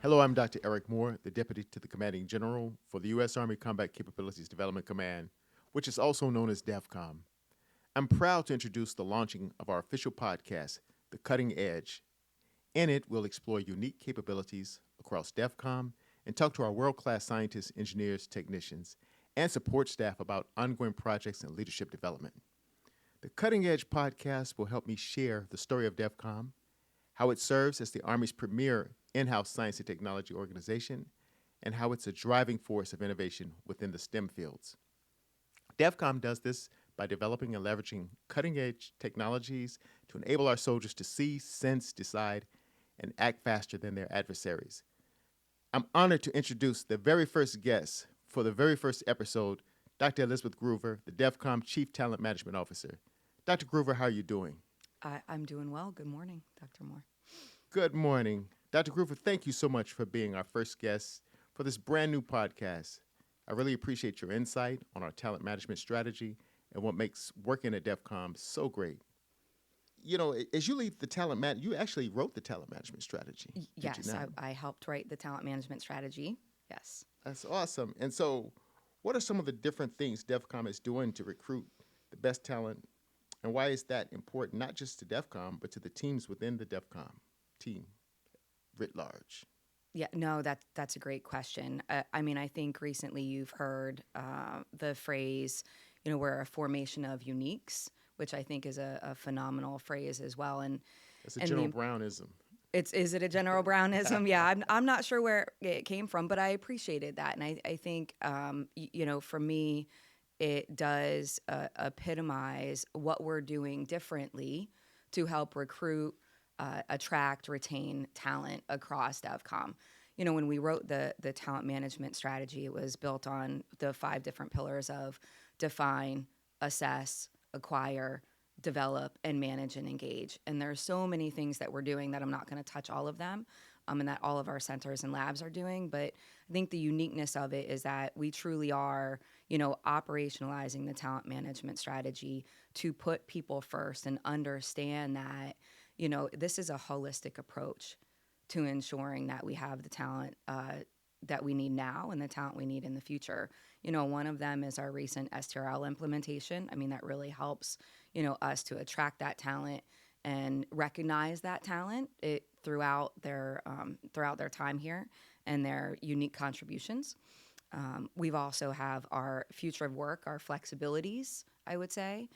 Hello, I'm Dr. Eric Moore, the Deputy to the Commanding General for the U.S. Army Combat Capabilities Development Command, which is also known as DEVCOM. I'm proud to introduce the launching of our official podcast, The Cutting Edge. In it, we'll explore unique capabilities across DEVCOM and talk to our world-class scientists, engineers, technicians, and support staff about ongoing projects and leadership development. The Cutting Edge podcast will help me share the story of DEVCOM, how it serves as the Army's premier in-house science and technology organization, and how it's a driving force of innovation within the STEM fields. DEVCOM does this by developing and leveraging cutting-edge technologies to enable our soldiers to see, sense, decide, and act faster than their adversaries. I'm honored to introduce the very first guest for the very first episode, Dr. Elizabeth Groover, the DEVCOM Chief Talent Management Officer. Dr. Groover, how are you doing? I'm doing well. Good morning, Dr. Moore. Good morning. Dr. Groover, thank you so much for being our first guest for this brand new podcast. I really appreciate your insight on our talent management strategy and what makes working at DEVCOM so great. You know, as you lead the you actually wrote the talent management strategy. Did you Yes, not? I helped write the talent management strategy. Yes. That's awesome. And so, what are some of the different things DEVCOM is doing to recruit the best talent, and why is that important, not just to DEVCOM, but to the teams within the DEVCOM team writ large? Yeah, no, that's a great question. I think recently you've heard the phrase, we're a formation of uniques, which I think is a phenomenal phrase as well. It's a And General the Brownism. is it a general Brownism? Yeah, I'm not sure where it came from, but I appreciated that, and I think for me, it does epitomize what we're doing differently to help recruit, attract, retain talent across DevCom. When we wrote the talent management strategy, it was built on the 5 different pillars of define, assess, acquire, develop, and manage and engage. And there are so many things that we're doing that I'm not going to touch all of them, and that all of our centers and labs are doing. But I think the uniqueness of it is that we truly are, operationalizing the talent management strategy to put people first and understand that, this is a holistic approach to ensuring that we have the talent that we need now and the talent we need in the future. One of them is our recent STRL implementation. That really helps, us to attract that talent and recognize that talent throughout their time here and their unique contributions. We've also have our future of work, our flexibilities, I would say,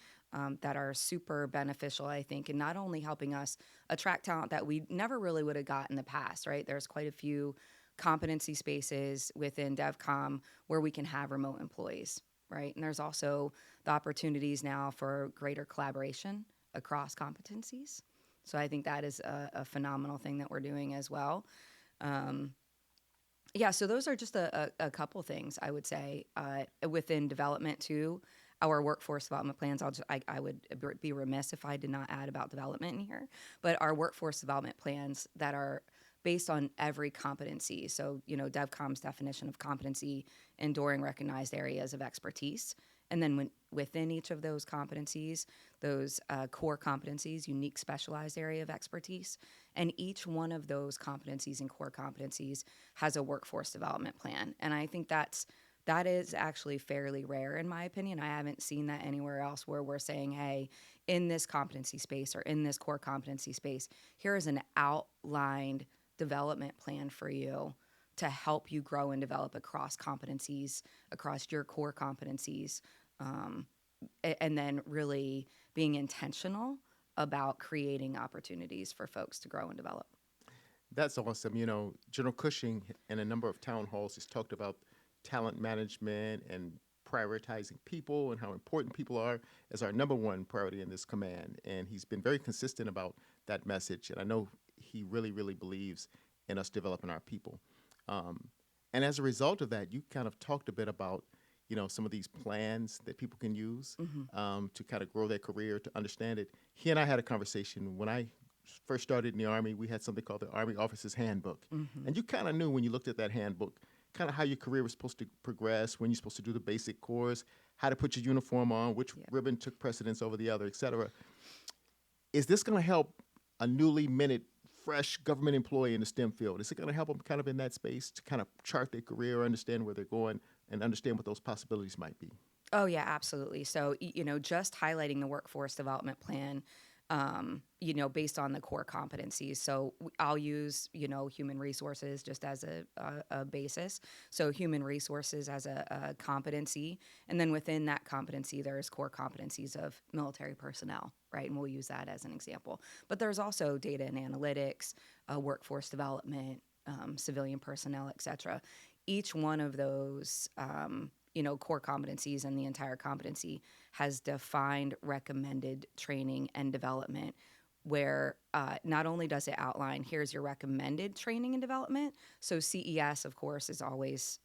that are super beneficial, I think, in not only helping us attract talent that we never really would have got in the past, right? There's quite a few competency spaces within DevCom where we can have remote employees, right? And there's also the opportunities now for greater collaboration across competencies. So I think that is a phenomenal thing that we're doing as well. So those are just a couple things I would say within development too. Our workforce development plans, I would be remiss if I did not add about development in here, but our workforce development plans that are based on every competency. So, DevCom's definition of competency, enduring recognized areas of expertise. And then within each of those competencies, those core competencies, unique specialized area of expertise, and each one of those competencies and core competencies has a workforce development plan. And I think that is actually fairly rare in my opinion. I haven't seen that anywhere else where we're saying, hey, in this competency space or in this core competency space, here is an outlined development plan for you to help you grow and develop across competencies, across your core competencies, and then really being intentional about creating opportunities for folks to grow and develop. That's awesome. General Cushing in a number of town halls has talked about talent management and prioritizing people and how important people are as our number one priority in this command. And he's been very consistent about that message. And I know he really, really believes in us developing our people. And as a result of that, you kind of talked a bit about, some of these plans that people can use to kind of grow their career, to understand it. He and I had a conversation when I first started in the Army. We had something called the Army Officer's Handbook. And you kind of knew when you looked at that handbook kind of how your career was supposed to progress, when you're supposed to do the basic course, how to put your uniform on, which ribbon took precedence over the other, et cetera. Is this going to help a newly minted fresh government employee in the STEM field? Is it going to help them kind of in that space to kind of chart their career, understand where they're going, and understand what those possibilities might be? Oh yeah, absolutely. So just highlighting the workforce development plan, based on the core competencies. So I'll use human resources just as a basis. So human resources as a competency, and then within that competency, there's core competencies of military personnel, right? And we'll use that as an example. But there's also data and analytics, workforce development, civilian personnel, et cetera. Each one of those core competencies and the entire competency has defined recommended training and development where not only does it outline here's your recommended training and development. So CES, of course, is always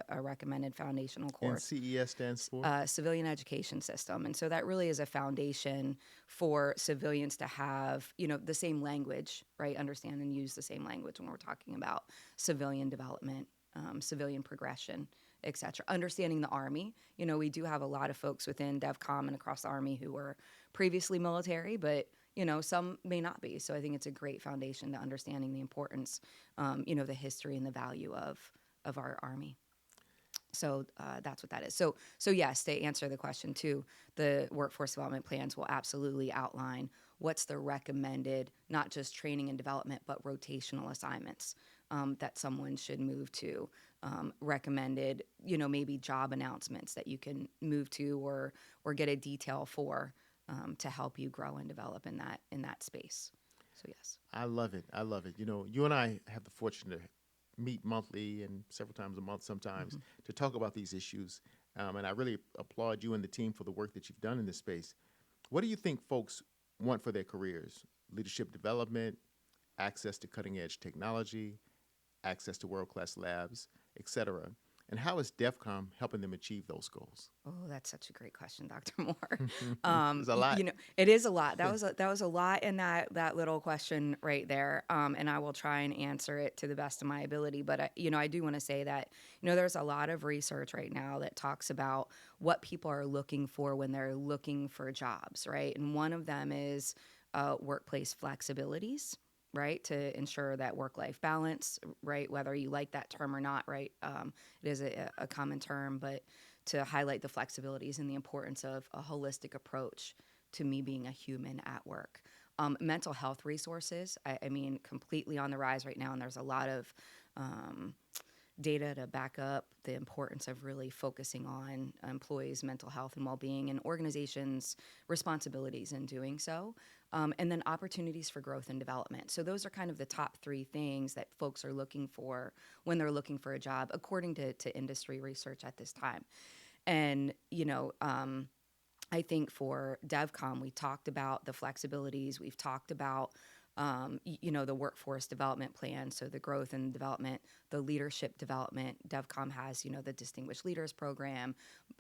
a recommended foundational And course. CES stands for? Civilian education system. And so that really is a foundation for civilians to have, the same language, right? Understand and use the same language when we're talking about civilian development, civilian progression, et cetera. Understanding the Army. We do have a lot of folks within DEVCOM and across the Army who were previously military, but some may not be. So I think it's a great foundation to understanding the importance, the history and the value of our Army. So that's what that is. So yes, to answer the question too, the workforce development plans will absolutely outline what's the recommended, not just training and development, but rotational assignments that someone should move to. Recommended, maybe job announcements that you can move to or get a detail for to help you grow and develop in that space. So yes. I love it. I love it. You and I have the fortune to meet monthly and several times a month sometimes to talk about these issues. And I really applaud you and the team for the work that you've done in this space. What do you think folks want for their careers? Leadership development, access to cutting edge technology, access to world-class labs, et cetera. And how is DEVCOM helping them achieve those goals? Oh, that's such a great question, Dr. Moore. There's a lot. It is a lot. That was a lot in that little question right there. And I will try and answer it to the best of my ability. But I do want to say that there's a lot of research right now that talks about what people are looking for when they're looking for jobs, right? And one of them is workplace flexibilities, right, to ensure that work-life balance, right, whether you like that term or not, right, it is a common term, but to highlight the flexibilities and the importance of a holistic approach to me being a human at work. Mental health resources, I mean, completely on the rise right now, and there's a lot of data to back up the importance of really focusing on employees' mental health and well-being and organizations' responsibilities in doing so. And then opportunities for growth and development. So those are kind of the top three things that folks are looking for when they're looking for a job, according to industry research at this time. And, I think for DEVCOM, we talked about the flexibilities. We've talked about the workforce development plan, so the growth and development, the leadership development. DEVCOM has, the Distinguished Leaders Program.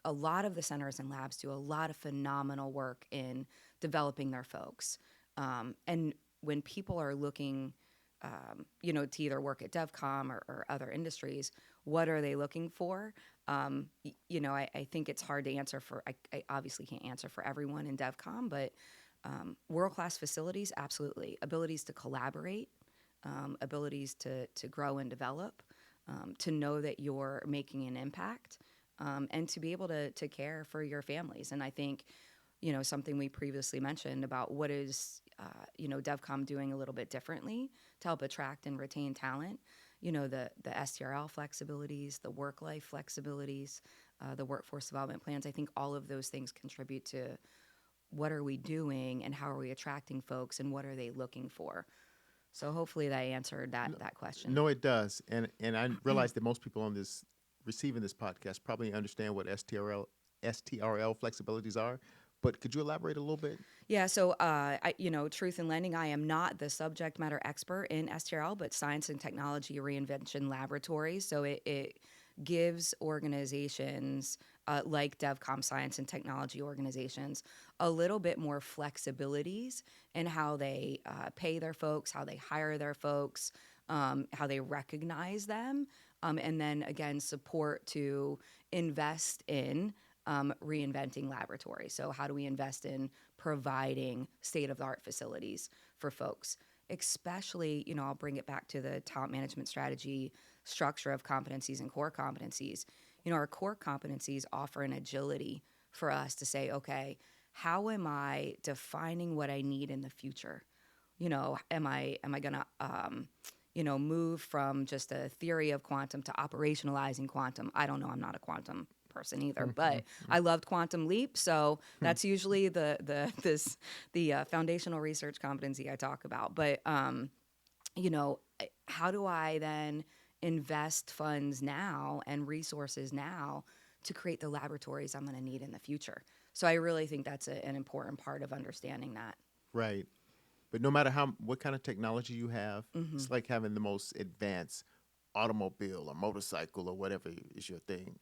A lot of the centers and labs do a lot of phenomenal work in developing their folks. And when people are looking, to either work at DEVCOM or other industries, what are they looking for? I think it's hard to answer for, I obviously can't answer for everyone in DEVCOM, but world-class facilities, absolutely. Abilities to collaborate, abilities to grow and develop, to know that you're making an impact, and to be able to care for your families. And I think, something we previously mentioned about what is, DEVCOM doing a little bit differently to help attract and retain talent, the STRL flexibilities, the work-life flexibilities, the workforce development plans. I think all of those things contribute to what are we doing and how are we attracting folks and what are they looking for? So hopefully that answered that question. No, it does. And I realize that most people on this receiving this podcast probably understand what STRL flexibilities are. But could you elaborate a little bit? Yeah, so, truth in lending, I am not the subject matter expert in STRL, but Science and Technology Reinvention Laboratories. So it gives organizations like DEVCOM Science and Technology organizations a little bit more flexibilities in how they pay their folks, how they hire their folks, how they recognize them, and then, again, support to invest in reinventing laboratories. So how do we invest in providing state-of-the-art facilities for folks? especially, I'll bring it back to the talent management strategy structure of competencies and core competencies. Our core competencies offer an agility for us to say, okay, how am I defining what I need in the future? Am I going to move from just a theory of quantum to operationalizing quantum? I don't know. I'm not a quantum person either, but I loved Quantum Leap, so that's usually the foundational research competency I talk about. But how do I then invest funds now and resources now to create the laboratories I'm going to need in the future? So I really think that's an important part of understanding that. Right. But no matter what kind of technology you have, it's like having the most advanced automobile or motorcycle or whatever is your thing.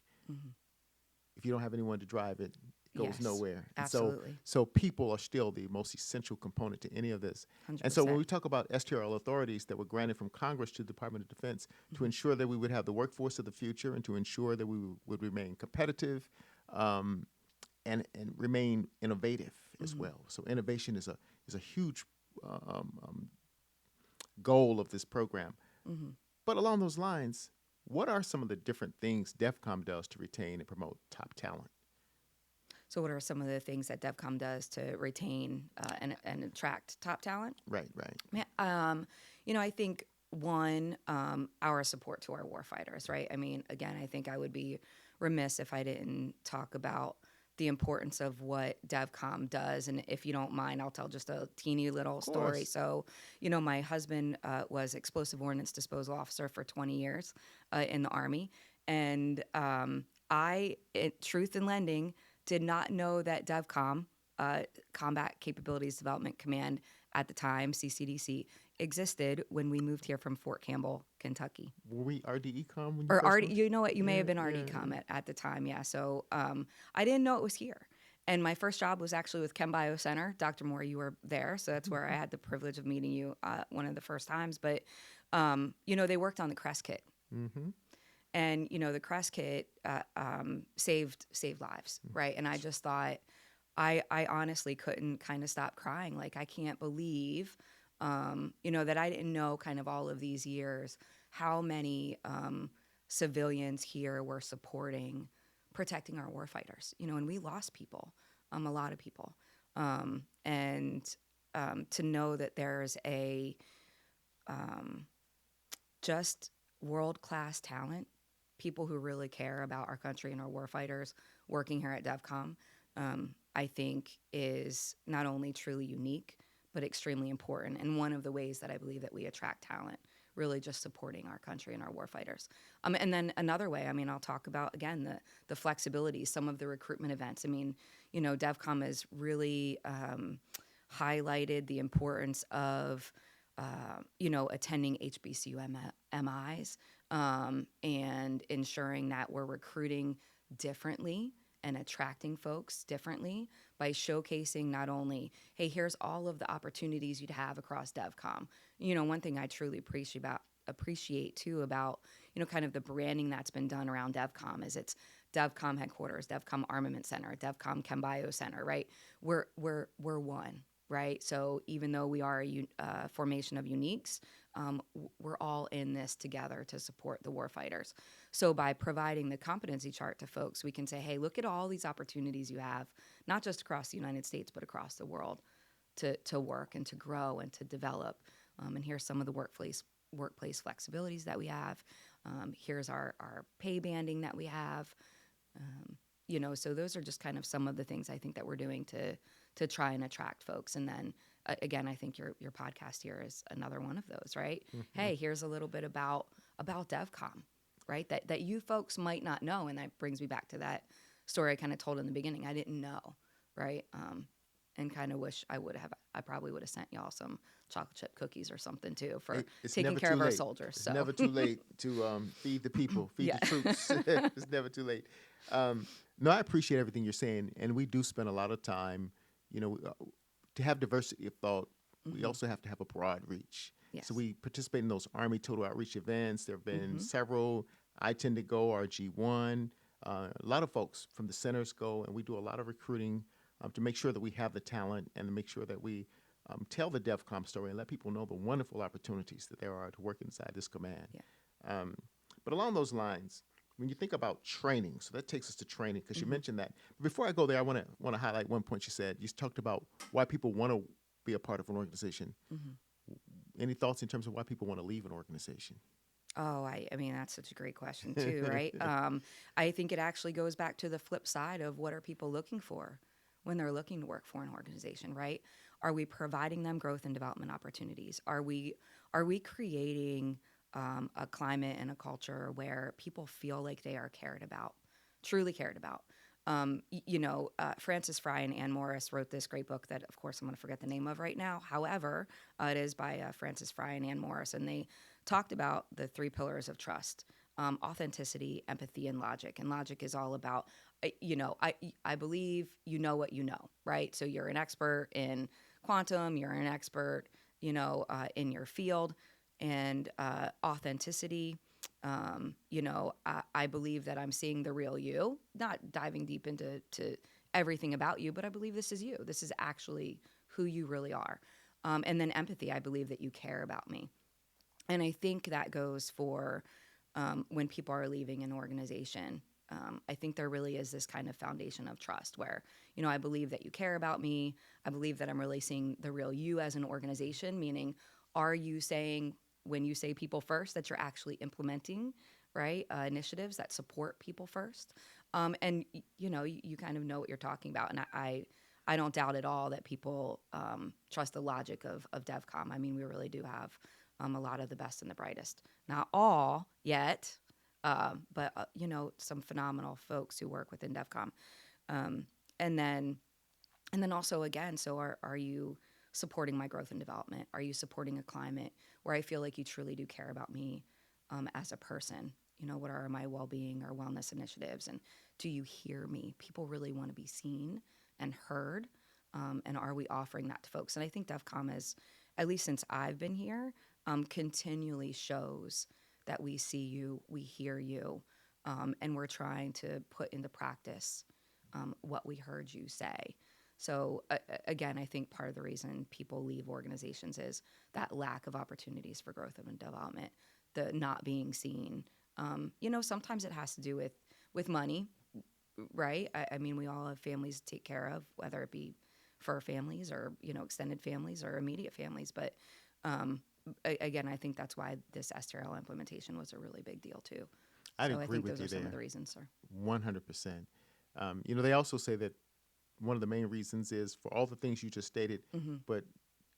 If you don't have anyone to drive it, it goes Yes, nowhere. And absolutely. so people are still the most essential component to any of this. 100%. And so when we talk about STRL authorities that were granted from Congress to the Department of Defense to ensure that we would have the workforce of the future and to ensure that we would remain competitive, and remain innovative as well. So innovation is a huge goal of this program. But along those lines, what are some of the different things DEVCOM does to retain and promote top talent? So what are some of the things that DevCom does to retain and attract top talent? Right, right. I think one, our support to our warfighters, right? I mean, again, I think I would be remiss if I didn't talk about the importance of what DevCom does. And if you don't mind, I'll tell just a teeny little story. So, my husband was explosive ordnance disposal officer for 20 years in the Army. And truth in lending, did not know that DevCom, Combat Capabilities Development Command at the time, CCDC, existed when we moved here from Fort Campbell, Kentucky. Were we RDECOM when you Or first moved? you know what? You may have been RDCOM at the time, yeah. So I didn't know it was here. And my first job was actually with Chem Bio Center. Dr. Moore, you were there, so that's where I had the privilege of meeting you one of the first times. But they worked on the CREST kit. And the CREST kit saved lives, right? And I just thought, I honestly couldn't kind of stop crying. Like, I can't believe, that I didn't know kind of all of these years how many civilians here were protecting our warfighters. And we lost people, a lot of people, and to know that there's a just world-class talent, people who really care about our country and our warfighters working here at DevCom, I think is not only truly unique, but extremely important. And one of the ways that I believe that we attract talent, really just supporting our country and our warfighters. And then another way, I'll talk about, again, the flexibility, some of the recruitment events. DevCom has really highlighted the importance of attending HBCU MIs and ensuring that we're recruiting differently and attracting folks differently by showcasing not only, hey, here's all of the opportunities you'd have across DevCom. One thing I truly appreciate too about, kind of the branding that's been done around DevCom is it's DevCom headquarters, DevCom Armament Center, DevCom Chem Bio Center, right? We're one. Right. So even though we are a formation of uniques, we're all in this together to support the warfighters. So by providing the competency chart to folks, we can say, hey, look at all these opportunities you have, not just across the United States, but across the world to work and to grow and to develop. And here's some of the workplace flexibilities that we have. Here's our pay banding that we have. So those are just kind of some of the things I think that we're doing to try and attract folks. And then again, I think your podcast here is another one of those, right? Hey, here's a little bit about DevCom, right? That you folks might not know. And that brings me back to that story I kind of told in the beginning. I didn't know, right? And kind of wish I probably would have sent y'all some chocolate chip cookies or something too for taking care of our soldiers. It's never too late to feed the people, feed the troops. It's never too late. No, I appreciate everything you're saying. And we do spend a lot of time, to have diversity of thought, we also have to have a broad reach. Yes. So we participate in those Army Total Outreach events. There have been several. I tend to go, RG1. A lot of folks from the centers go, and we do a lot of recruiting to make sure that we have the talent and to make sure that we tell the DEVCOM story and let people know the wonderful opportunities that there are to work inside this command. Yeah. Um, but along those lines, when you think about training, so that takes us to training because you mentioned that. Before I go there, I want to highlight one point you said. You talked about why people want to be a part of an organization. Any thoughts in terms of why people want to leave an organization? Oh, I mean, that's such a great question too, right? I think it actually goes back to the flip side of what are people looking for when they're looking to work for an organization, right? Are we providing them growth and development opportunities? Are we creating a climate and a culture where people feel like they are cared about, truly cared about? Francis Fry and Ann Morris wrote this great book that, of course, I'm going to forget the name of right now. However, it is by Francis Fry and Ann Morris, and they talked about the three pillars of trust: authenticity, empathy, and logic. And logic is all about, I believe you know what you know, right? So you're an expert in quantum, you're an expert, in your field, and authenticity. I believe that I'm seeing the real you, not diving deep into everything about you, but I believe this is you. This is actually who you really are. And then empathy, I believe that you care about me. And I think that goes for when people are leaving an organization. I think there really is this kind of foundation of trust where, I believe that you care about me. I believe that I'm really seeing the real you as an organization, meaning, are you saying, when you say people first, that you're actually implementing, right, initiatives that support people first? And, you kind of know what you're talking about. And I don't doubt at all that people trust the logic of DevCom. I mean, we really do have a lot of the best and the brightest. Not all yet, but some phenomenal folks who work within DevCom. And then also, again, so are you supporting my growth and development? Are you supporting a climate where I feel like you truly do care about me as a person? What are my well-being or wellness initiatives? And do you hear me? People really want to be seen and heard. And are we offering that to folks? And I think DevCom is, at least since I've been here, continually shows that we see you, we hear you, and we're trying to put into practice what we heard you say. So again, I think part of the reason people leave organizations is that lack of opportunities for growth and development, the not being seen. Sometimes it has to do with money, right? I mean, we all have families to take care of, whether it be fur families or extended families or immediate families. But again, I think that's why this STRL implementation was a really big deal too. I'd So I agree think with those you are some there, of the reasons, sir. 100%. They also say that one of the main reasons is for all the things you just stated, but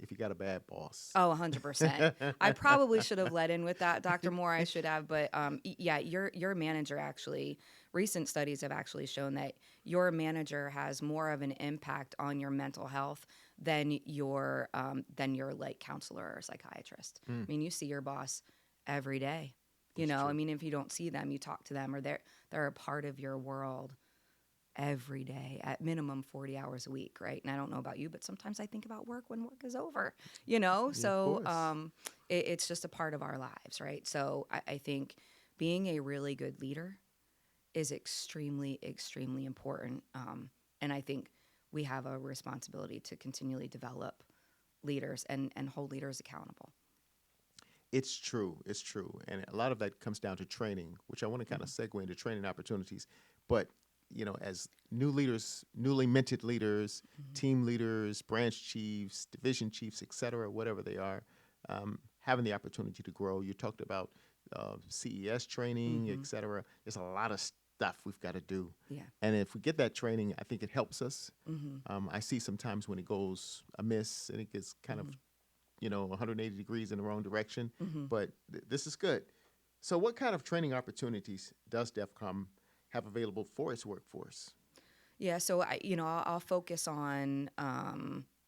if you got a bad boss. Oh, 100%. I probably should have led in with that, Dr. Moore. I should have, but yeah, your manager actually. Recent studies have actually shown that your manager has more of an impact on your mental health than your like counselor or psychiatrist. I mean, you see your boss every day. That's I true. mean, if you don't see them, you talk to them, or they're a part of your world every day, at minimum 40 hours a week, right? And I don't know about you, but sometimes I think about work when work is over, Yeah, of So course. it's just a part of our lives, right? So I think being a really good leader is extremely, extremely important. And I think we have a responsibility to continually develop leaders and hold leaders accountable. It's true. It's true. And a lot of that comes down to training, which I want to kind of Mm-hmm. segue into training opportunities. But, as new leaders, newly minted leaders, Mm-hmm. team leaders, branch chiefs, division chiefs, et cetera, whatever they are, having the opportunity to grow. You talked about CES training, Mm-hmm. et cetera. There's a lot of stuff we've got to do. Yeah. And if we get that training, I think it helps us. Mm-hmm. I see sometimes when it goes amiss and it gets kind of Mm-hmm. 180 degrees in the wrong direction. Mm-hmm. But this is good. So, what kind of training opportunities does DEFCOM have available for its workforce? Yeah, so I'll focus on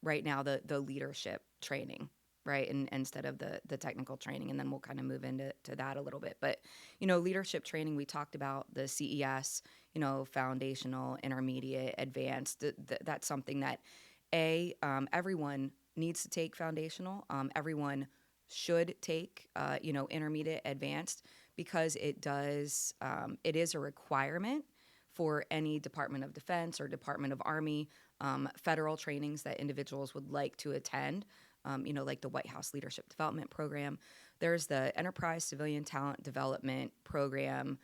right now the leadership training, right, and instead of the technical training, and then we'll kind of move into that a little bit. But leadership training, we talked about the CES, foundational, intermediate, advanced. That's something that everyone needs to take foundational. Everyone should take intermediate, advanced, because it is a requirement for any Department of Defense or Department of Army federal trainings that individuals would like to attend, like the White House Leadership Development Program. There's the Enterprise Civilian Talent Development Program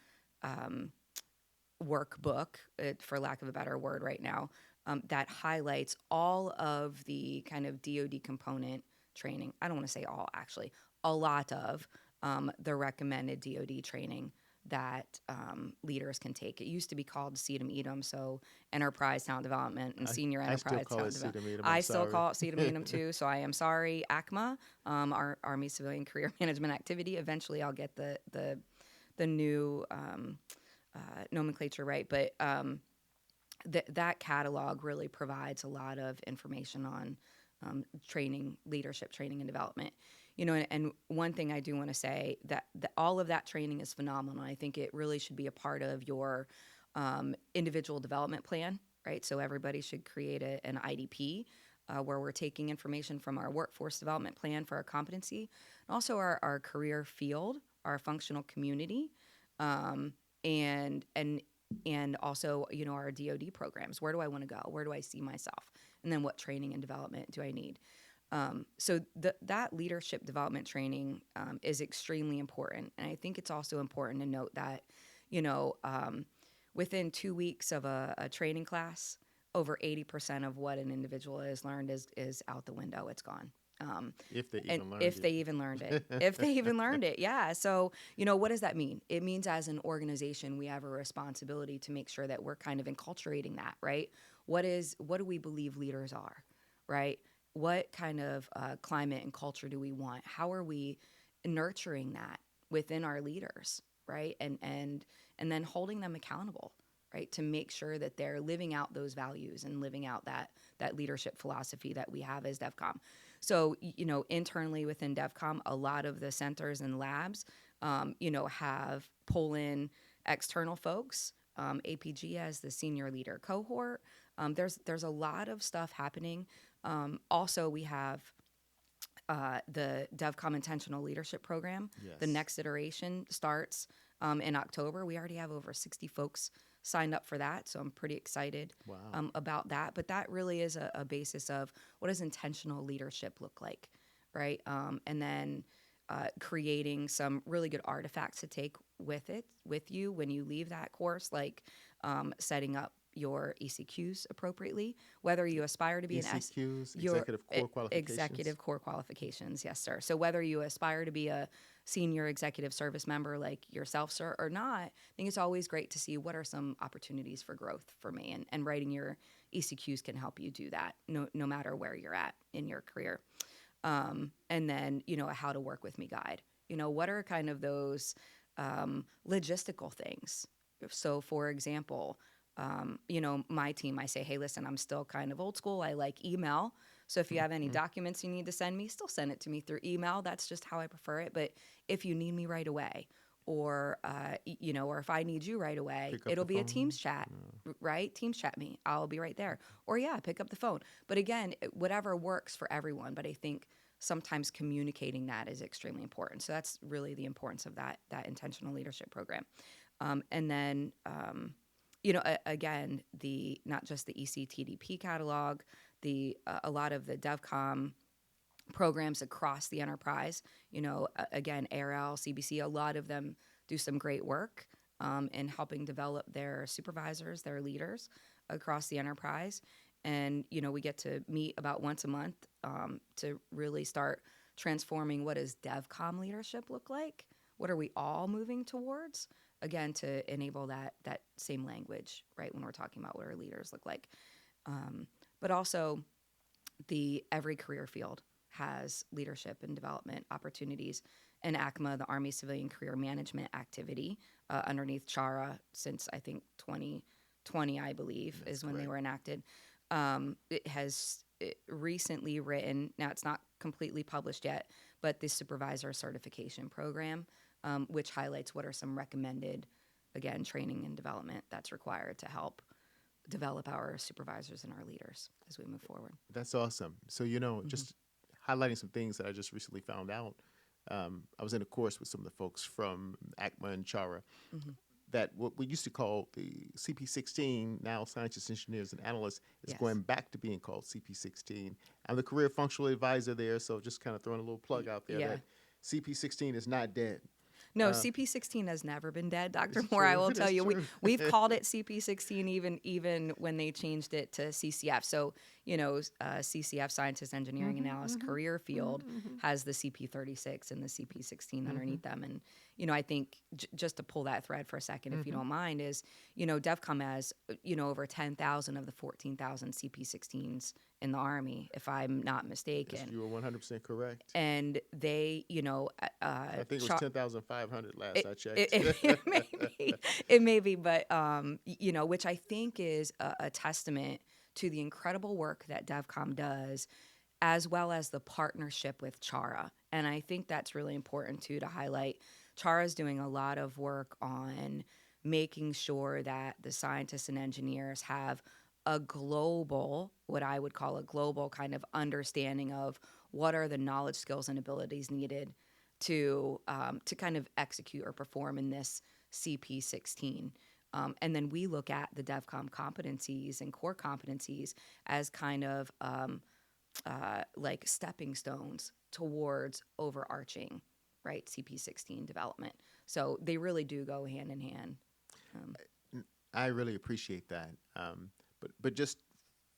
workbook, for lack of a better word right now, that highlights all of the kind of DoD component training. I don't want to say all, actually, a lot of the recommended DoD training that leaders can take. It used to be called CEDM EDM, so Enterprise Talent Development and Senior I still Enterprise call it Talent Development. CEDAM. I'm I still sorry. call it CEDM EDM too, so I am sorry, ACMA, our Army Civilian Career Management Activity. Eventually, I'll get the new nomenclature right, but that catalog really provides a lot of information on training, leadership training and development. And one thing I do want to say that all of that training is phenomenal. I think it really should be a part of your individual development plan, right? So everybody should create an IDP where we're taking information from our workforce development plan for our competency, and also our career field, our functional community, and also our DoD programs. Where do I want to go? Where do I see myself? And then what training and development do I need? So that leadership development training is extremely important, and I think it's also important to note that within 2 weeks of a training class, over 80% of what an individual has learned is out the window. It's gone. If they And even learned if it. they even learned it, if they even learned it, yeah. So, what does that mean? It means as an organization, we have a responsibility to make sure that we're kind of enculturating that, right? What do we believe leaders are, right? What kind of climate and culture do we want? How are we nurturing that within our leaders, right? And then holding them accountable, right, to make sure that they're living out those values and living out that leadership philosophy that we have as DevCom. So, internally within DevCom, a lot of the centers and labs, have pull in external folks. APG as the senior leader cohort. There's a lot of stuff happening. Also, we have the DevCom Intentional Leadership Program. Yes. The next iteration starts in October. We already have over 60 folks signed up for that, so I'm pretty excited Wow. about that. But that really is a basis of what does intentional leadership look like, right? And then creating some really good artifacts to take with you when you leave that course, like setting up your ECQs appropriately, whether you aspire to be ECQs, your executive core qualifications. executive core qualifications, yes, sir. So whether you aspire to be a senior executive service member like yourself, sir, or not, I think it's always great to see what are some opportunities for growth for me, and writing your ECQs can help you do that, no matter where you're at in your career. And then a how to work with me guide. What are kind of those logistical things? So, for example, my team, I say, hey, listen, I'm still kind of old school. I like email. So if you have any documents you need to send me, still send it to me through email. That's just how I prefer it. But if you need me right away, or or if I need you right away, Pick up it'll the be a phone. Teams chat, right? Teams chat me. I'll be right there. Or pick up the phone. But again, whatever works for everyone. But I think sometimes communicating that is extremely important. So that's really the importance of that intentional leadership program. And then again, not just the ECTDP catalog, a lot of the DevCom programs across the enterprise. Again, ARL, CBC, a lot of them do some great work in helping develop their supervisors, their leaders across the enterprise. And we get to meet about once a month to really start transforming what does DevCom leadership look like? What are we all moving towards? Again, to enable that same language, right, when we're talking about what our leaders look like. But also, every career field has leadership and development opportunities. And ACMA, the Army Civilian Career Management Activity, underneath CHARA since I think 2020, I believe, is when they were enacted. It has recently written, now it's not completely published yet, but the Supervisor Certification Program, which highlights what are some recommended, again, training and development that's required to help develop our supervisors and our leaders as we move forward. That's awesome. So, just highlighting some things that I just recently found out. I was in a course with some of the folks from ACMA and CHARA. that what we used to call the CP16, now scientists, engineers, and analysts, is Yes. going back to being called CP16. I'm the career functional advisor there, so just kind of throwing a little plug out there Yeah. that CP16 is not dead. No, Uh, CP16 has never been dead, Dr. it's Moore. I true. will It tell is you, true. we've called it CP16 even when they changed it to CCF. So CCF, Scientist, Engineering, Analysis, Career Field, has the CP36 and the CP16 underneath them. And I think just to pull that thread for a second, if you don't mind, is DevCom has over 10,000 of the 14,000 CP16s in the Army, if I'm not Yes, mistaken. you were 100% correct. And they, I think it was 10,500 last I checked. it may be, but which I think is a testament to the incredible work that DevCom does, as well as the partnership with Chara. And I think that's really important too to highlight. Chara is doing a lot of work on making sure that the scientists and engineers have a global, what I would call a global kind of understanding of what are the knowledge, skills, and abilities needed to kind of execute or perform in this CP16. And then we look at the DevCom competencies and core competencies as kind of like stepping stones towards overarching, right, CP16 development. So they really do go hand in hand. I really appreciate that. But just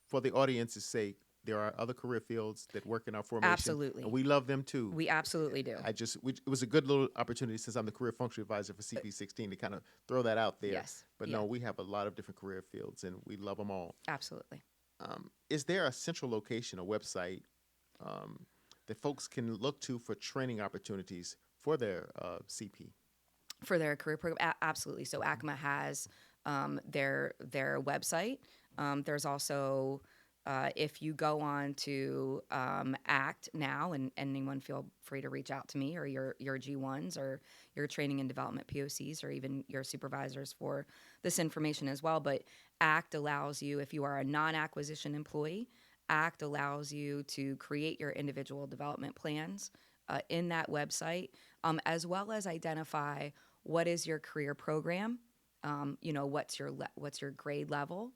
for the audience's sake, there are other career fields that work in our formation. Absolutely. And we love them too. We absolutely do. It was a good little opportunity since I'm the career functional advisor for CP16 to kind of throw that out there. Yes. But Yeah. no, we have a lot of different career fields and we love them all. Absolutely. Is there a central location, a website that folks can look to for training opportunities for their CP? For their career program, absolutely. So ACMA has their website. There's also if you go on to ACT now, and anyone feel free to reach out to me or your G1s or your training and development POCs or even your supervisors for this information as well. But ACT allows you, if you are a non-acquisition employee, ACT allows you to create your individual development plans in that website, as well as identify what is your career program, what's your grade level,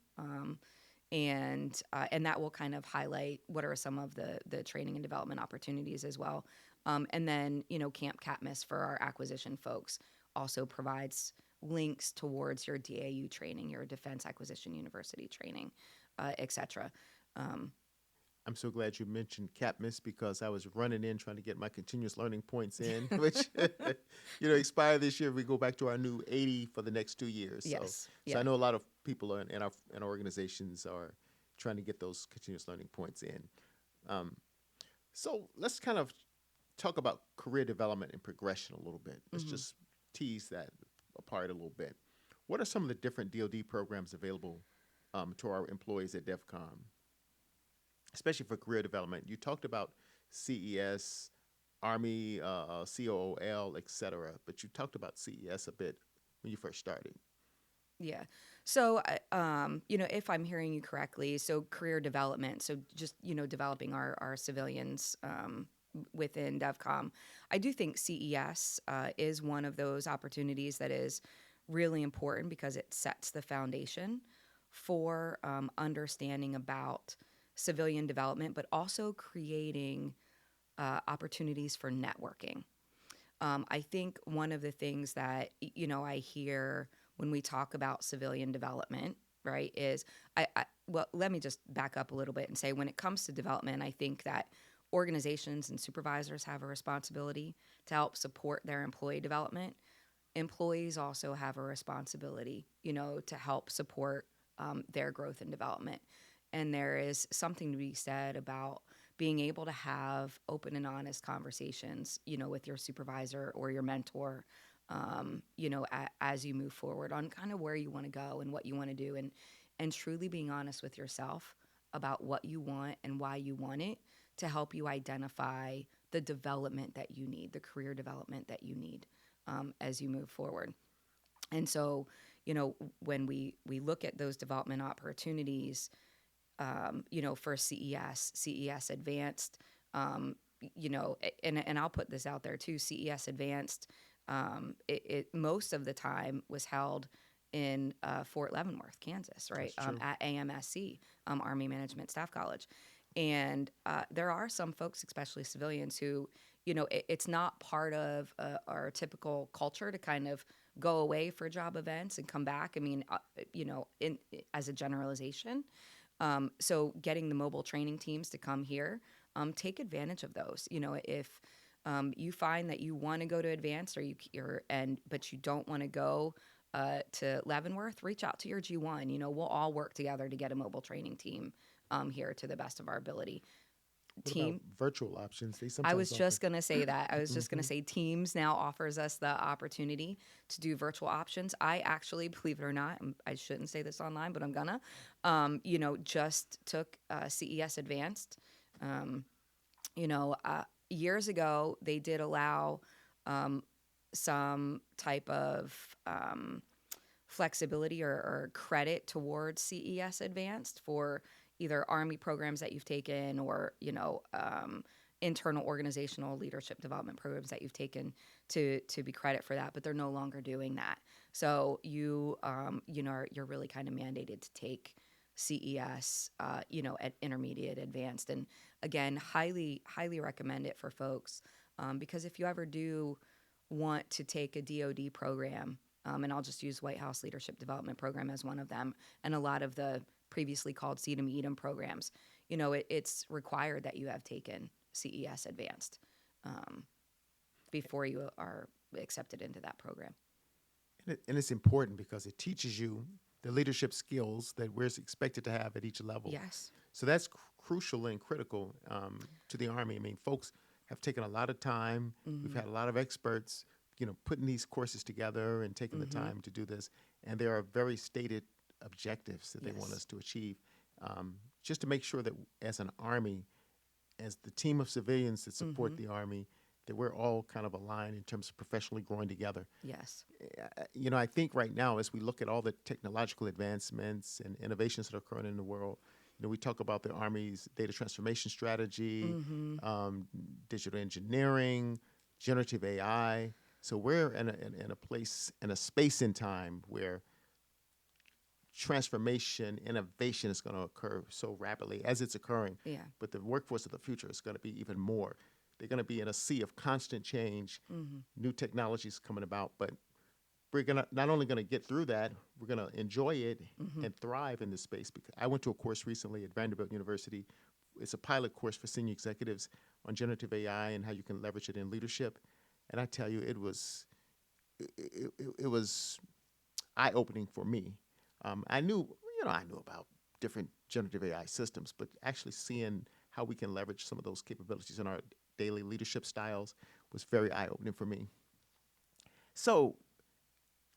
and that will kind of highlight what are some of the training and development opportunities as well. And then Camp Catmus for our acquisition folks also provides links towards your DAU training, your Defense Acquisition University training, et cetera. I'm so glad you mentioned CAPMIS because I was running in trying to get my continuous learning points in, which expire this year. We go back to our new 80 for the next 2 years. Yes. So I know a lot of people in our organizations are trying to get those continuous learning points in. So let's kind of talk about career development and progression a little bit. Let's just tease that apart a little bit. What are some of the different DoD programs available to our employees at DEVCOM? Especially for career development. You talked about CES, Army, COOL, et cetera, but you talked about CES a bit when you first started. Yeah. So, if I'm hearing you correctly, so career development, so just, developing our civilians within DevCom, I do think CES is one of those opportunities that is really important because it sets the foundation for understanding about civilian development, but also creating opportunities for networking. I think one of the things that, I hear when we talk about civilian development, right, is well, let me just back up a little bit and say when it comes to development, I think that organizations and supervisors have a responsibility to help support their employee development. Employees also have a responsibility, to help support their growth and development. And there is something to be said about being able to have open and honest conversations, with your supervisor or your mentor, as you move forward on kind of where you want to go and what you want to do, and truly being honest with yourself about what you want and why you want it to help you identify the development that you need, the career development that you need as you move forward. And so, when we look at those development opportunities, for CES Advanced, and I'll put this out there too, CES Advanced most of the time was held in Fort Leavenworth, Kansas, right, That's true. at AMSC, Army Management Staff College. And there are some folks, especially civilians, who, it's not part of our typical culture to kind of go away for job events and come back. I mean, as a generalization. So getting the mobile training teams to come here, take advantage of those. If you find that you want to go to advanced, but you don't want to go to Leavenworth, reach out to your G1. We'll all work together to get a mobile training team here to the best of our ability. What about Team. virtual options? They I was sometimes offer. just going to say that. I was just going to say Teams now offers us the opportunity to do virtual options. I actually, believe it or not, I shouldn't say this online, but I'm gonna, just took CES Advanced. Um, Years ago, they did allow some type of flexibility or credit towards CES Advanced for either Army programs that you've taken or, internal organizational leadership development programs that you've taken to be credit for that, but they're no longer doing that. So you're really kind of mandated to take CES, at intermediate, advanced, and again, highly recommend it for folks because if you ever do want to take a DoD program, and I'll just use White House Leadership Development Program as one of them, and a lot of the previously called CEDM EDM programs, it's required that you have taken CES Advanced before you are accepted into that program. And it's important because it teaches you the leadership skills that we're expected to have at each level. Yes. So that's crucial and critical to the Army. I mean, folks have taken a lot of time. We've had a lot of experts, putting these courses together and taking the time to do this. And there are very stated objectives that they want us to achieve, just to make sure that as an Army, as the team of civilians that support the Army, that we're all kind of aligned in terms of professionally growing together. Yes. I think right now, as we look at all the technological advancements and innovations that are occurring in the world, we talk about the Army's data transformation strategy, digital engineering, generative AI. So we're in a place, in a space in time where transformation, innovation is going to occur so rapidly as it's occurring. Yeah. But the workforce of the future is going to be even more. They're going to be in a sea of constant change, new technologies coming about, but we're not only going to get through that, we're going to enjoy it and thrive in this space. Because I went to a course recently at Vanderbilt University. It's a pilot course for senior executives on generative AI and how you can leverage it in leadership. And I tell you, it was eye-opening for me. I knew about different generative AI systems, but actually seeing how we can leverage some of those capabilities in our daily leadership styles was very eye-opening for me. So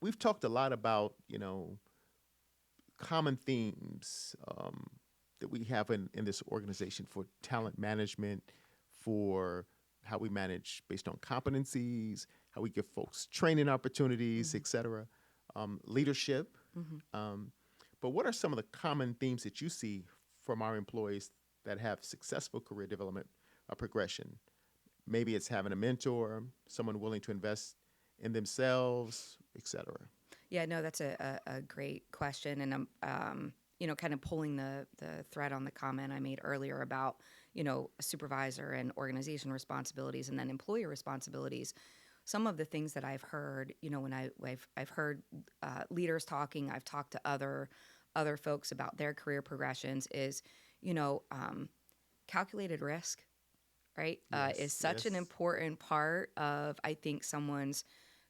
we've talked a lot about, common themes that we have in this organization for talent management, for how we manage based on competencies, how we give folks training opportunities, et cetera, leadership. But what are some of the common themes that you see from our employees that have successful career development or progression? Maybe it's having a mentor, someone willing to invest in themselves, et cetera. Yeah, no, that's a great question. And I'm, kind of pulling the thread on the comment I made earlier about, a supervisor and organization responsibilities and then employer responsibilities. Some of the things that I've heard, when I've heard leaders talking, I've talked to other folks about their career progressions is, calculated risk, right, is such an important part of, I think, someone's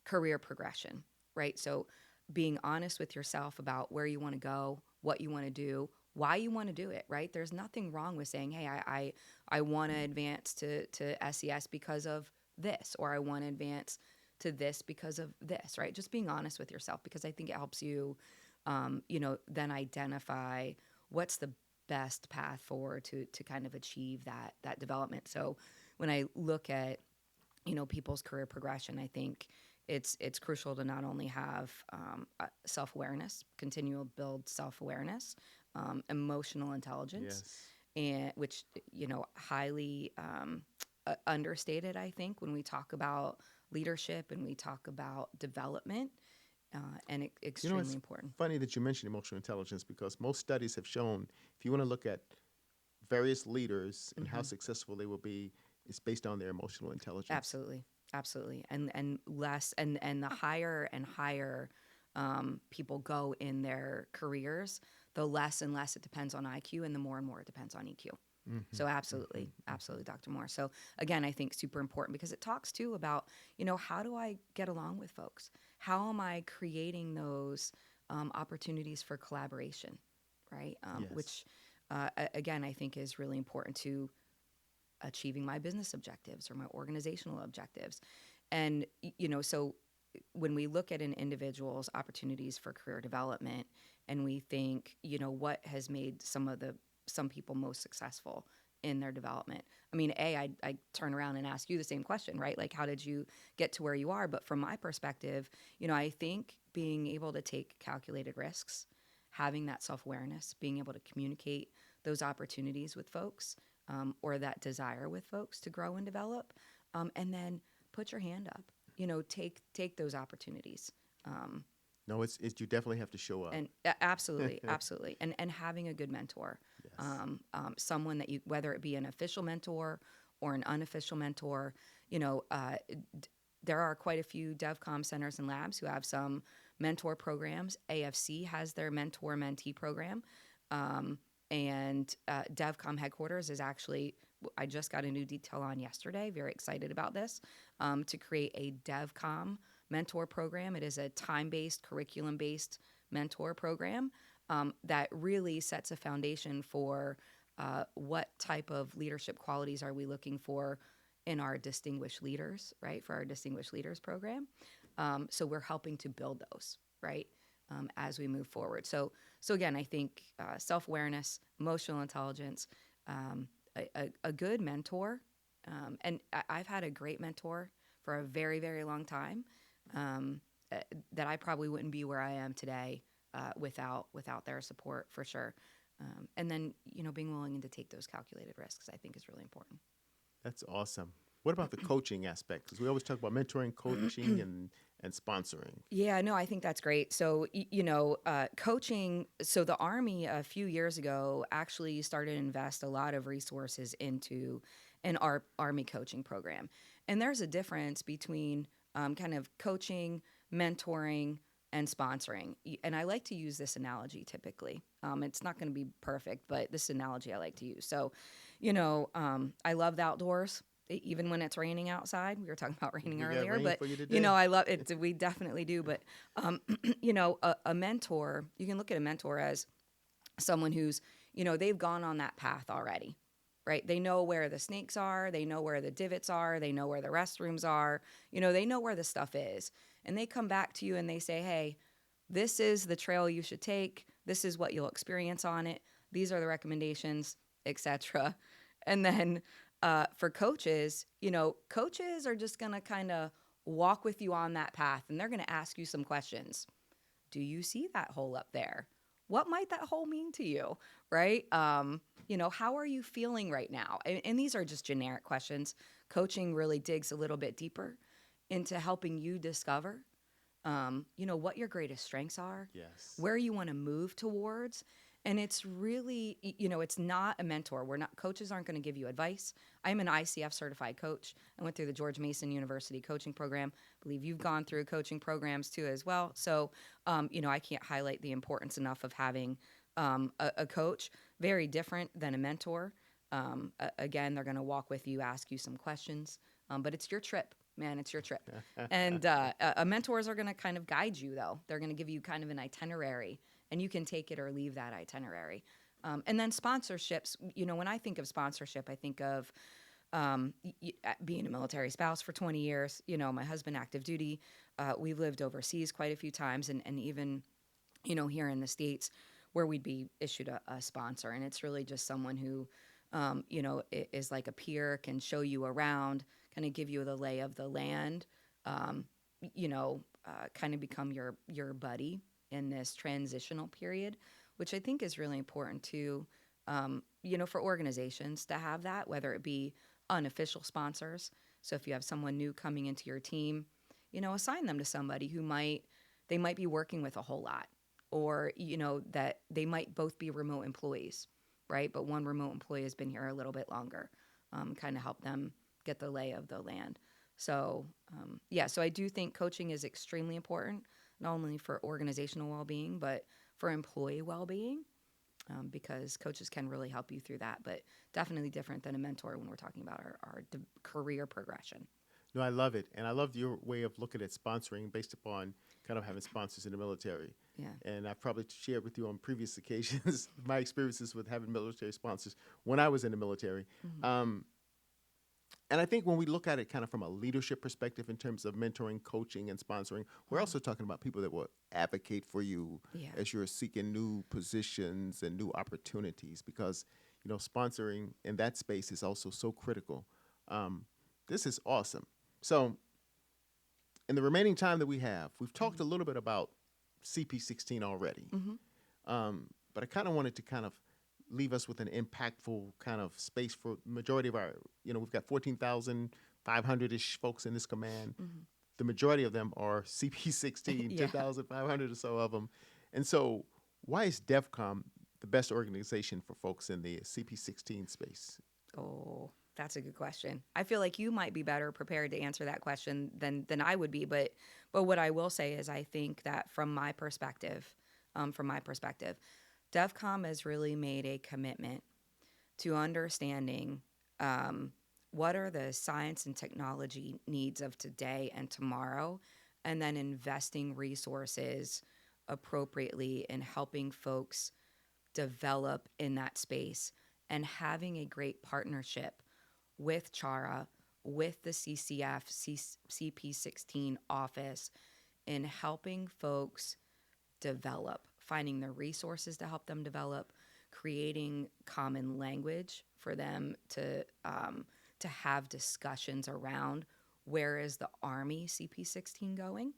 career progression, right? So being honest with yourself about where you want to go, what you want to do, why you want to do it, right? There's nothing wrong with saying, hey, I want to advance to SES because of this, or I want to advance to this because of this, right? Just being honest with yourself, because I think it helps you, then identify what's the best path forward to kind of achieve that development. So when I look at, people's career progression, I think it's crucial to not only have self-awareness, continual build self-awareness, emotional intelligence, Yes. and which highly understated, I think, when we talk about leadership and we talk about development, and extremely It's important. funny that you mentioned emotional intelligence because most studies have shown if you want to look at various leaders and how Hmm. successful they will be, it's based on their emotional intelligence. Absolutely, absolutely, and less and the higher and higher people go in their careers, the less and less it depends on IQ, and the more and more it depends on EQ. Hmm. So Hmm. absolutely, absolutely, Dr. Moore. So again, I think super important because it talks too about, how do I get along with folks? How am I creating those opportunities for collaboration, right? Yes. Which again, I think is really important to achieving my business objectives or my organizational objectives. And, so when we look at an individual's opportunities for career development and we think, what has made some people most successful in their development. I mean, I turn around and ask you the same question, right? Like, how did you get to where you are? But from my perspective, I think being able to take calculated risks, having that self awareness, being able to communicate those opportunities with folks, or that desire with folks to grow and develop, and then put your hand up. Take those opportunities. Um, No, it's you definitely have to show up. and absolutely, absolutely, and having a good mentor, Yes. someone that you, whether it be an official mentor or an unofficial mentor, you know, uh, there are quite a few DevCom centers and labs who have some mentor programs. AFC has their mentor mentee program. Um, and DevCom headquarters is actually, I just got a new detail on yesterday, very excited about this, to create a DevCom mentor program. It is a time based, curriculum based mentor program that really sets a foundation for what type of leadership qualities are we looking for in our distinguished leaders, right? For our distinguished leaders program. So we're helping to build those, right? As we move forward. So again, I think self awareness, emotional intelligence, a good mentor, and I've had a great mentor for a very, very long time. Um, that I probably wouldn't be where I am today without their support for sure. And then being willing to take those calculated risks, I think, is really important. That's awesome. What about the coaching aspect? Because we always talk about mentoring, coaching, and sponsoring. Yeah, no, I think that's great. So, coaching. So, the Army a few years ago actually started to invest a lot of resources into an Army coaching program. And there's a difference between kind of coaching, mentoring, and sponsoring. And I like to use this analogy typically. It's not going to be perfect, but this analogy I like to use. So, I love the outdoors. Even when it's raining outside, we were talking about raining We got earlier, rain but for you today. I love it. We definitely do. But, a mentor, you can look at a mentor as someone who's, they've gone on that path already, right? They know where the snakes are. They know where the divots are. They know where the restrooms are. They know where the stuff is. And they come back to you and they say, hey, this is the trail you should take. This is what you'll experience on it. These are the recommendations, etc. And then for coaches, coaches are just going to kind of walk with you on that path and they're going to ask you some questions. Do you see that hole up there? What might that hole mean to you? Right? How are you feeling right now? And these are just generic questions. Coaching really digs a little bit deeper into helping you discover what your greatest strengths are, Yes. where you want to move towards. And it's really, it's not a mentor. Coaches aren't going to give you advice. I'm an ICF certified coach. I went through the George Mason University coaching program. I believe you've gone through coaching programs too as well. So, I can't highlight the importance enough of having a coach. Very different than a mentor. Again, they're going to walk with you, ask you some questions, but it's your trip. Man, it's your trip. And mentors are going to kind of guide you, though. They're going to give you kind of an itinerary, and you can take it or leave that itinerary. And then sponsorships, when I think of sponsorship, I think of being a military spouse for 20 years, my husband active duty. We've lived overseas quite a few times, and even, here in the States where we'd be issued a sponsor. And it's really just someone who, is like a peer, can show you around, kind of give you the lay of the land, um, kind of become your buddy in this transitional period, which I think is really important to, for organizations to have that, whether it be unofficial sponsors. So if you have someone new coming into your team, assign them to somebody they might be working with a whole lot, or, that they might both be remote employees, right? But one remote employee has been here a little bit longer, kind of help them get the lay of the land. So, so I do think coaching is extremely important, not only for organizational well-being, but for employee well-being, because coaches can really help you through that, but definitely different than a mentor when we're talking about our career progression. No, I love it. And I love your way of looking at sponsoring based upon kind of having sponsors in the military. Yeah. And I've probably shared with you on previous occasions my experiences with having military sponsors when I was in the military. And I think when we look at it kind of from a leadership perspective in terms of mentoring, coaching, and sponsoring, we're also talking about people that will advocate for you as you're seeking new positions and new opportunities, because, sponsoring in that space is also so critical. This is awesome. So in the remaining time that we have, we've talked a little bit about CP16 already, but I kind of wanted to kind of leave us with an impactful kind of space for majority of our, we've got 14,500-ish folks in this command. The majority of them are CP16, 10,500 or so of them. And so why is DEVCOM the best organization for folks in the CP16 space? Oh, that's a good question. I feel like you might be better prepared to answer that question than I would be. But what I will say is I think that from my perspective, DEVCOM has really made a commitment to understanding what are the science and technology needs of today and tomorrow, and then investing resources appropriately in helping folks develop in that space, and having a great partnership with CHARA, with the CCF, CP16 office, in helping folks develop, finding the resources to help them develop, creating common language for them to have discussions around where is the Army CP16 going,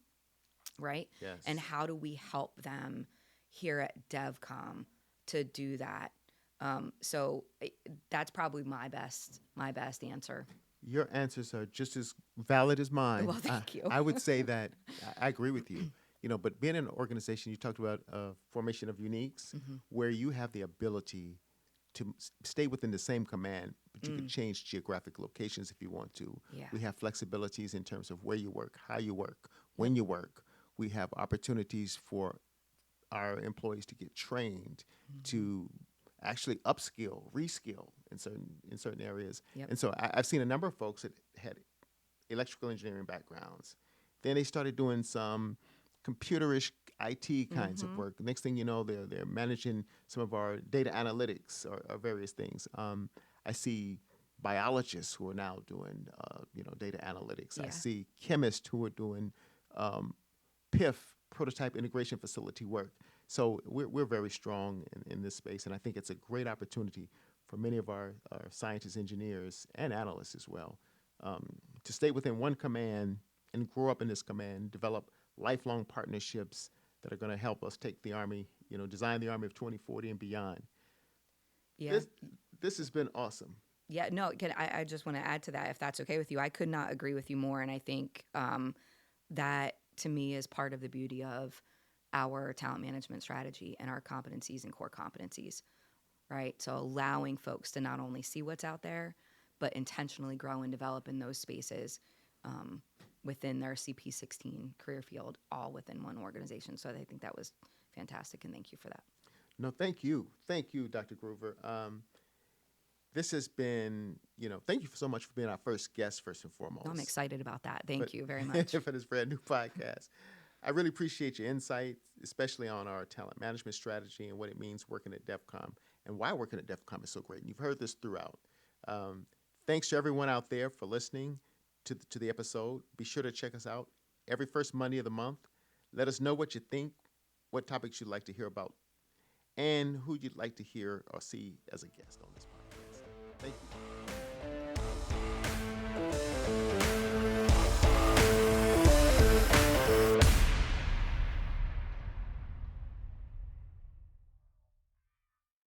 right? Yes. And how do we help them here at DEVCOM to do that? So that's probably my best answer. Your answers are just as valid as mine. Well, thank you. I would say that I agree with you. But being in an organization, you talked about formation of uniques, where you have the ability to stay within the same command, but you can change geographic locations if you want to. Yeah. We have flexibilities in terms of where you work, how you work, when you work. We have opportunities for our employees to get trained, to actually upskill, reskill in certain areas. Yep. And so I've seen a number of folks that had electrical engineering backgrounds. Then they started doing some computerish IT kinds of work. Next thing you know, they're managing some of our data analytics or various things. I see biologists who are now doing data analytics. Yeah. I see chemists who are doing PIF, prototype integration facility work. So we're very strong in this space, and I think it's a great opportunity for many of our scientists, engineers, and analysts as well to stay within one command and grow up in this command, develop lifelong partnerships that are going to help us take the Army, design the Army of 2040 and beyond. Yeah. This has been awesome. Yeah, no, I just want to add to that, if that's okay with you. I could not agree with you more, and I think that, to me, is part of the beauty of our talent management strategy and our competencies and core competencies, right? So allowing folks to not only see what's out there, but intentionally grow and develop in those spaces within their CP16 career field, all within one organization. So I think that was fantastic, and thank you for that. No, thank you. Thank you, Dr. Groover. This has been, thank you so much for being our first guest, first and foremost. I'm excited about that. Thank you very much. For this brand new podcast. I really appreciate your insight, especially on our talent management strategy and what it means working at DEVCOM and why working at DEVCOM is so great. And you've heard this throughout. Thanks to everyone out there for listening to the episode. Be sure to check us out every first Monday of the month. Let us know what you think, what topics you'd like to hear about, and who you'd like to hear or see as a guest on this podcast. Thank you.